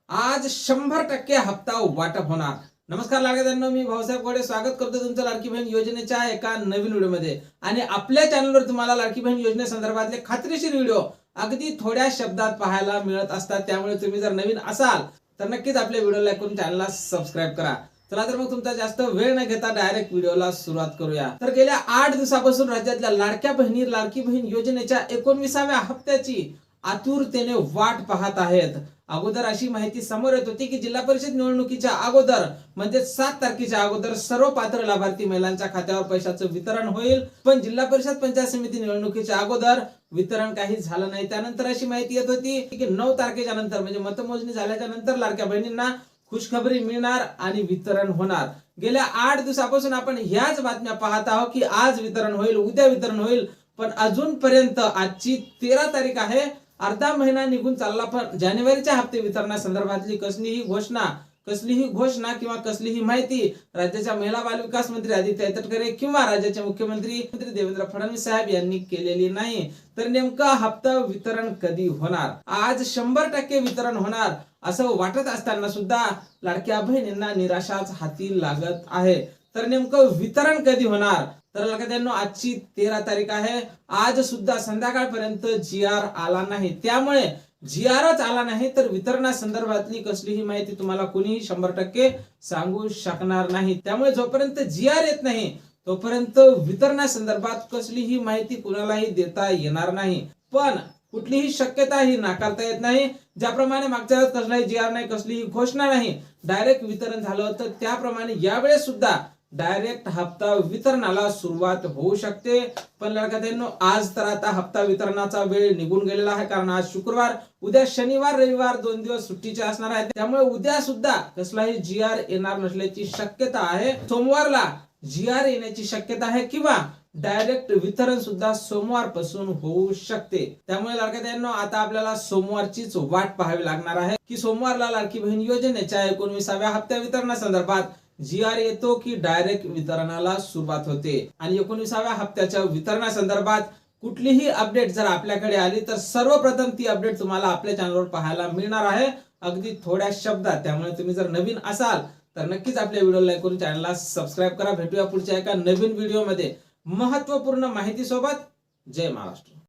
आज 100% हप्ता वाटप होणार। नमस्कार लाडक्यांनो, मी भाऊसाहेब कोडे स्वागत करतो तुमचं लाडकी बहीण योजनेच्या एका नवीन व्हिडिओमध्ये। आणि आपल्या चॅनलवर तुम्हाला लाडकी बहीण योजनेसंदर्भातले खात्रीशीर व्हिडिओ अगदी थोड्या शब्दात पाहायला मिळत असतात। त्यामुळे तुम्ही जर नवीन असाल तर नक्कीच आपल्या व्हिडिओला लाईक करून चॅनलला सबस्क्राइब करा। चला तर मग तुमचा जास्त वेळ न घेता डायरेक्ट व्हिडिओला सुरुवात करूया। तर गेल्या 8 दिवसापासून राज्यातल्या लाडक्या बहिणी लाडकी बहीण योजनेच्या 19व्या हप्त्याची आतुरतेने वाट पाहत आहेत। अगोदर अशी माहिती समोर येत होती की जिल्हा परिषद निवडणुकीच्या अगोदर म्हणजे 7 तारखेच्या अगोदर सर्व पात्र लाभार्थी महिलांच्या खात्यावर पैशाचं वितरण होईल। पण जिल्हा परिषद पंचायत समिती निवडणुकीच्या अगोदर वितरण काही झालं नाही। त्यानंतर अशी माहिती येत होती की 9 तारखेच्या नंतर म्हणजे मतमोजणी झाल्याच्या नंतर लाडक्या बहिणींना खुशखबरी मिळणार आणि वितरण होणार। गेल्या 8 दिवसापासून आपण ह्याच बातम्या पाहत आहोत की आज वितरण होईल, उद्या वितरण होईल, पण अजूनपर्यंत आजची 13 तारीख आहे, अर्धा महिना निघून चालला, पण जानेवारीच्या हप्ते वितरणासंदर्भातली कसलीही घोषणा किंवा कसलीही माहिती राज्याच्या महिला बाल विकास मंत्री आदित्य तटकरे किंवा राज्याचे मुख्यमंत्री देवेंद्र फडणवीस साहेब यांनी केलेली नाही। तर नेमका हप्ता वितरण कधी होणार? आज 100% वितरण होणार असं वाटत असताना सुद्धा लाडक्या बहिणींना निराशाच हाती लागत आहे। तर नेमकं वितरण कधी होणार? तर लक्षात आजची 13 तारीख आहे, आज सुद्धा संध्याकाळपर्यंत जीआर आला नाही। त्यामुळे जीआरच आला नाही तर वितरणासंदर्भातली कसलीही माहिती तुम्हाला कोणीही 100% सांगू शकणार नाही। त्यामुळे जोपर्यंत जीआर येत नाही तोपर्यंत वितरणासंदर्भात कसलीही माहिती कुणालाही देता येणार नाही। पण कुठलीही शक्यता ही नाकारता येत नाही। ज्याप्रमाणे मागच्या वेळेस कसलाही जीआर नाही, कसलीही घोषणा नाही, डायरेक्ट वितरण झालं होतं, त्याप्रमाणे यावेळेस सुद्धा डायरेक्ट हप्ता वितरणाला सुरुवात होऊ शकते। पण लडक्यानो, आज तर आता हप्ता वितरणाचा वेळ निघून गेलेला आहे, कारण आज शुक्रवार, उद्या शनिवार रविवार 2 दिवस सुट्टीचे असणार आहेत। त्यामुळे उद्या सुद्धा कसलाही जीआर येणार नसल्याची शक्यता आहे। सोमवारला जीआर येण्याची शक्यता आहे किंवा डायरेक्ट वितरण सुद्धा सोमवारपासून होऊ शकते। त्यामुळे लाडक्यांनो, आता आपल्याला सोमवारचीच वाट पाहावी लागणार आहे की सोमवारला लाडकी बहीण योजनेच्या 19व्या हप्त्या वितरणासंदर्भात जीआर येतो की डायरेक्ट वितरणाला सुरुवात होते। आणि 19व्या हप्त्याच्या वितरणासंदर्भात कुठलीही अपडेट जर आपल्याकडे आली तर सर्वप्रथम ती अपडेट तुम्हाला आपल्या चॅनलवर पाहायला मिळणार आहे, अगदी थोड्या शब्दात। त्यामुळे तुम्ही जर नवीन असाल तर नक्कीच आपल्या व्हिडिओला लाईक करून चॅनलला सबस्क्राइब करा। भेटूया पुढच्या एका नवीन व्हिडिओमध्ये महत्त्वपूर्ण माहिती सोबत। जय महाराष्ट्र।